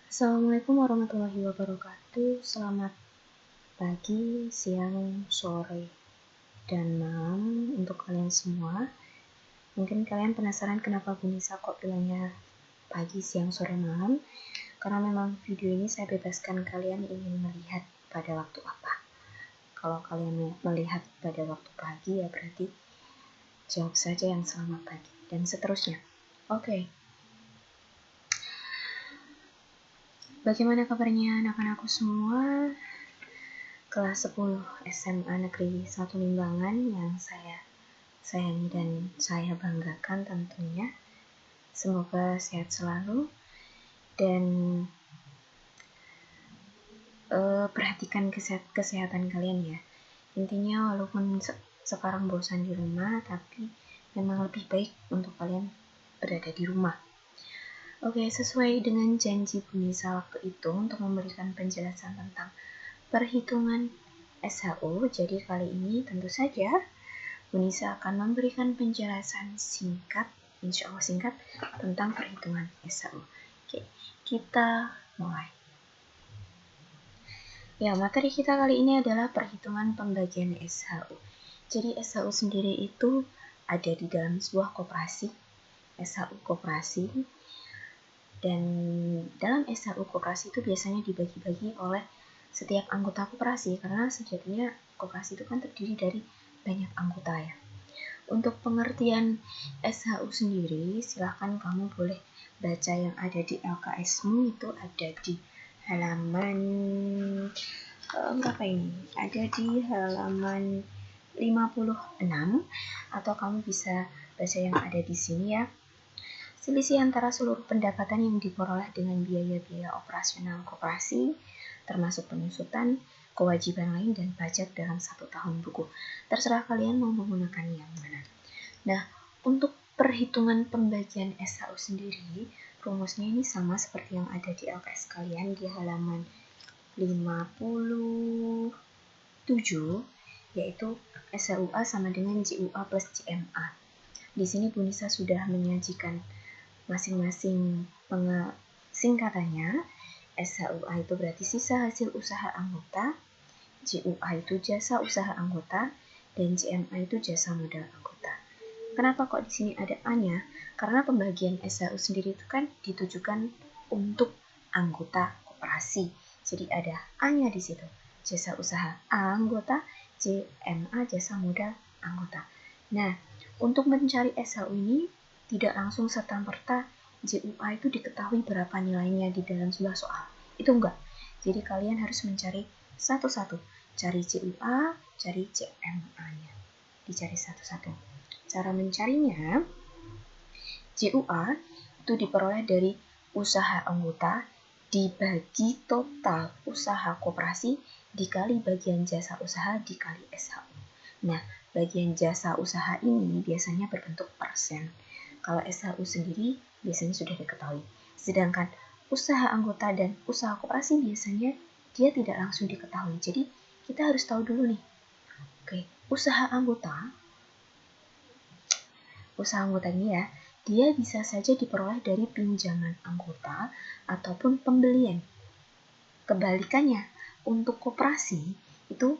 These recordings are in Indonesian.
Assalamualaikum warahmatullahi wabarakatuh. Selamat pagi, siang, sore, dan malam untuk kalian semua. Mungkin kalian penasaran kenapa Bu Nisa kok bilangnya pagi, siang, sore, malam. Karena memang video ini saya bebaskan kalian ingin melihat pada waktu apa. Kalau kalian melihat pada waktu pagi ya berarti jawab saja yang selamat pagi dan seterusnya. Oke. Bagaimana kabarnya anak-anakku semua? Kelas 10 SMA Negeri 1 Limbangan yang saya sayangi dan saya banggakan tentunya. Semoga sehat selalu dan perhatikan kesehatan kalian ya. Intinya walaupun sekarang bosan di rumah, tapi memang lebih baik untuk kalian berada di rumah. Oke, sesuai dengan janji Bu Nisa waktu itu untuk memberikan penjelasan tentang perhitungan SHU, jadi kali ini tentu saja Bu Nisa akan memberikan penjelasan singkat, insya Allah singkat, tentang perhitungan SHU. Oke, kita mulai. Ya, materi kita kali ini adalah perhitungan pembagian SHU. Jadi SHU sendiri itu ada di dalam sebuah koperasi, SHU koperasi, dan dalam SHU koperasi itu biasanya dibagi-bagi oleh setiap anggota koperasi, karena sejatinya koperasi itu kan terdiri dari banyak anggota ya. Untuk pengertian SHU sendiri, silahkan kamu boleh baca yang ada di LKS-mu, itu ada di halaman berapa ini? Ada di halaman 56, atau kamu bisa baca yang ada di sini ya. Selisih antara seluruh pendapatan yang diperoleh dengan biaya-biaya operasional koperasi, termasuk penyusutan, kewajiban lain, dan pajak dalam 1 tahun buku. Terserah kalian mau menggunakan yang mana. Nah, untuk perhitungan pembagian SHU sendiri, rumusnya ini sama seperti yang ada di LKS kalian di halaman 57, yaitu SHUA sama dengan JUA plus JMA. Di sini Bu Nisa sudah menyajikan masing-masing singkatannya. SHUA itu berarti sisa hasil usaha anggota, JUA itu jasa usaha anggota, dan JMA itu jasa modal anggota. Kenapa kok di sini ada A-nya? Karena pembagian SHU sendiri itu kan ditujukan untuk anggota koperasi. Jadi ada A-nya di situ. Jasa usaha anggota, JMA jasa modal anggota. Nah, untuk mencari SHU ini tidak langsung serta-merta JUA itu diketahui berapa nilainya di dalam sebuah soal. Itu enggak. Jadi kalian harus mencari satu-satu. Cari JUA, cari JMA-nya. Dicari satu-satu. Cara mencarinya, JUA itu diperoleh dari usaha anggota dibagi total usaha koperasi dikali bagian jasa usaha dikali SHU. Nah, bagian jasa usaha ini biasanya berbentuk persen. Kalau SHU sendiri biasanya sudah diketahui. Sedangkan usaha anggota dan usaha koperasi biasanya dia tidak langsung diketahui. Jadi kita harus tahu dulu nih. Oke, usaha anggota ini ya, dia bisa saja diperoleh dari pinjaman anggota ataupun pembelian. Kebalikannya, untuk koperasi itu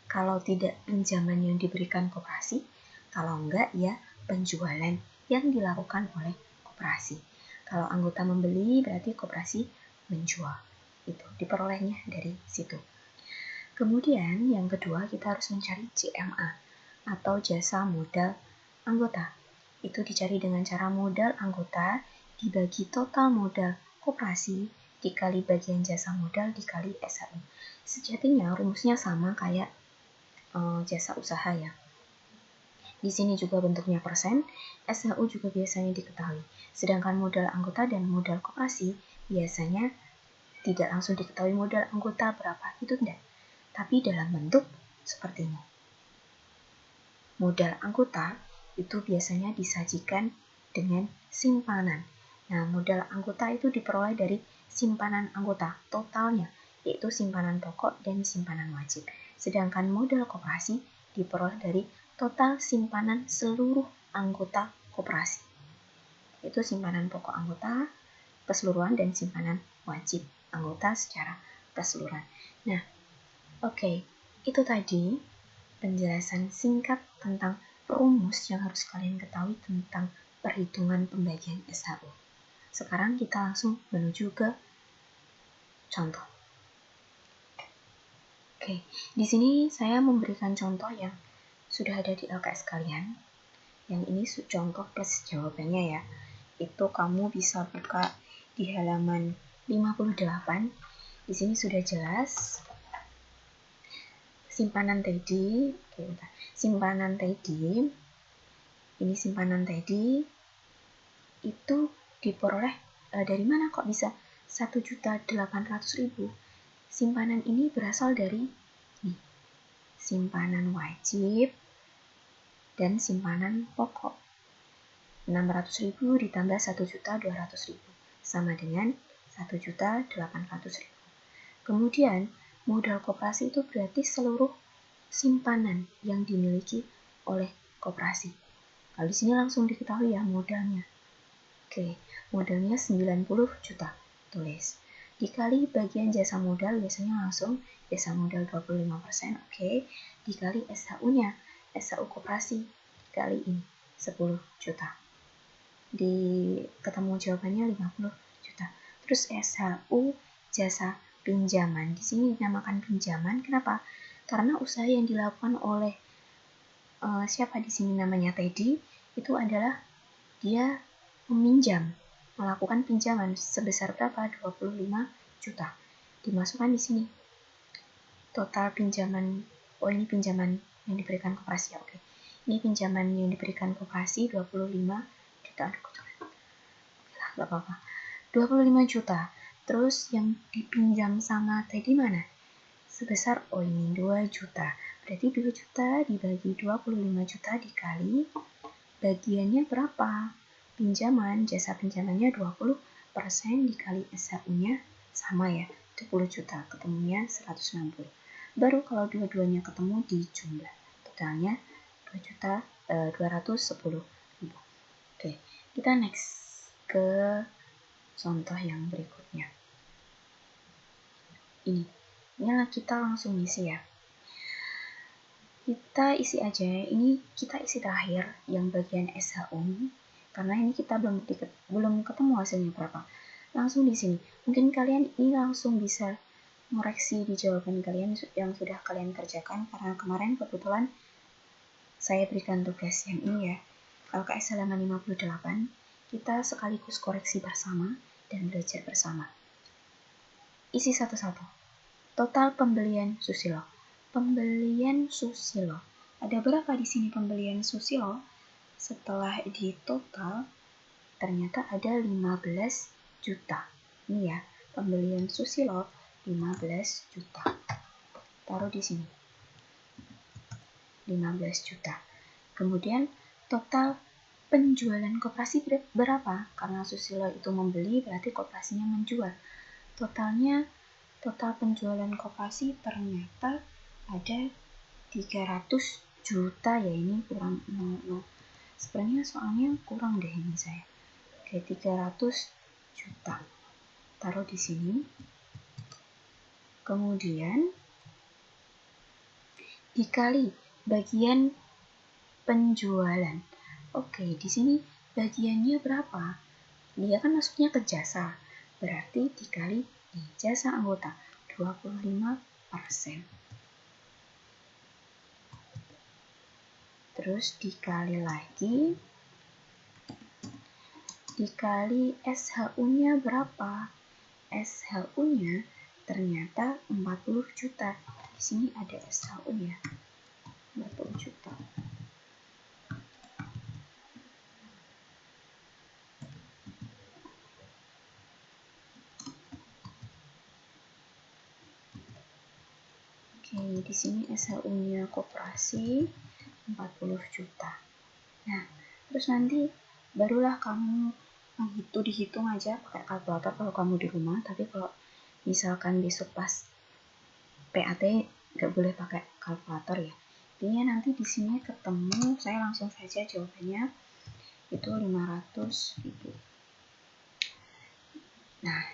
kalau tidak pinjaman yang diberikan koperasi, kalau enggak ya penjualan yang dilakukan oleh koperasi. Kalau anggota membeli berarti koperasi menjual. Itu diperolehnya dari situ. Kemudian yang kedua kita harus mencari JMA atau jasa modal anggota. Itu dicari dengan cara modal anggota dibagi total modal koperasi dikali bagian jasa modal dikali SHU. Sejatinya rumusnya sama kayak jasa usaha ya. Di sini juga bentuknya persen, SHU juga biasanya diketahui. Sedangkan modal anggota dan modal koperasi biasanya tidak langsung diketahui modal anggota berapa, itu tidak. Tapi dalam bentuk seperti ini. Modal anggota itu biasanya disajikan dengan simpanan. Nah, modal anggota itu diperoleh dari simpanan anggota totalnya, yaitu simpanan pokok dan simpanan wajib. Sedangkan modal koperasi diperoleh dari total simpanan seluruh anggota koperasi. Itu simpanan pokok anggota keseluruhan dan simpanan wajib anggota secara keseluruhan. Nah, oke, itu tadi penjelasan singkat tentang rumus yang harus kalian ketahui tentang perhitungan pembagian SHU. Sekarang kita langsung menuju ke contoh. Oke, di sini saya memberikan contoh yang sudah ada di LKS kalian. Yang ini contoh plus jawabannya ya. Itu kamu bisa buka di halaman 58. Di sini sudah jelas. Simpanan TEDI, simpanan TEDI, ini simpanan TEDI itu diperoleh dari mana kok bisa 1.800.000? Simpanan ini berasal dari simpanan wajib dan simpanan pokok. 600.000 ditambah 1.200.000 sama dengan 1.800.000. Kemudian modal koperasi itu berarti seluruh simpanan yang dimiliki oleh koperasi. Kalau di sini langsung diketahui ya modalnya. Oke, modalnya 90 juta. Tulis. Dikali bagian jasa modal, biasanya langsung jasa modal 25%. Oke, dikali SHU-nya. SHU koperasi kaliin 10 juta. Ketemu jawabannya 50 juta. Terus SHU jasa pinjaman. Di sini dinamakan pinjaman. Kenapa? Karena usaha yang dilakukan oleh siapa di sini namanya Teddy itu adalah dia meminjam, melakukan pinjaman sebesar berapa? 25 juta. Dimasukkan di sini. Total pinjaman, ini pinjaman yang diberikan koperasi ya, oke. Ini pinjaman yang diberikan koperasi 25 juta. Enggak apa-apa. 25 juta. Terus yang dipinjam sama Teddy mana? Sebesar, ini 2 juta. Berarti 2 juta dibagi 25 juta dikali bagiannya berapa? Pinjaman, jasa pinjamannya 20% dikali SHU-nya sama ya, 10 juta, ketemunya 160. Baru kalau dua-duanya ketemu dijumlah. Totalnya 210.000. Oke, kita next ke contoh yang berikutnya. Ini kita langsung isi ya. Kita isi aja, ini kita isi terakhir yang bagian SHU karena ini kita belum ketemu hasilnya berapa. Langsung di sini. Mungkin kalian ini langsung bisa ngoreksi di jawaban kalian yang sudah kalian kerjakan karena kemarin kebetulan saya berikan tugas yang ini ya. LKS halaman 58, kita sekaligus koreksi bersama dan belajar bersama. Isi satu-satu. Total pembelian Susilo. Pembelian Susilo. Ada berapa di sini pembelian Susilo? Setelah di total, ternyata ada 15 juta. Ini ya, pembelian Susilo 15 juta. Taruh di sini. 15 juta. Kemudian total penjualan koperasi berapa? Karena Susilo itu membeli, berarti koperasinya menjual. Total penjualan koperasi ternyata ada 300 juta ya, ini kurang 00. Sebenarnya soalnya kurang deh ini saya. Oke, 300 juta. Taruh di sini. Kemudian dikali bagian penjualan. Oke, di sini bagiannya berapa? Dia kan masuknya ke jasa. Berarti dikali di jasa anggota 25%. Terus dikali lagi, dikali SHU-nya berapa? SHU-nya ternyata 40 juta. Di sini ada SHU-nya 40 juta. Oke, di sini SHU-nya koperasi 40 juta. Nah, terus nanti barulah kamu dihitung aja pakai kalkulator kalau kamu di rumah. Tapi kalau misalkan besok pas PAT nggak boleh pakai kalkulator ya. Intinya nanti di sini ketemu, saya langsung saja jawabannya itu 500.000. Nah,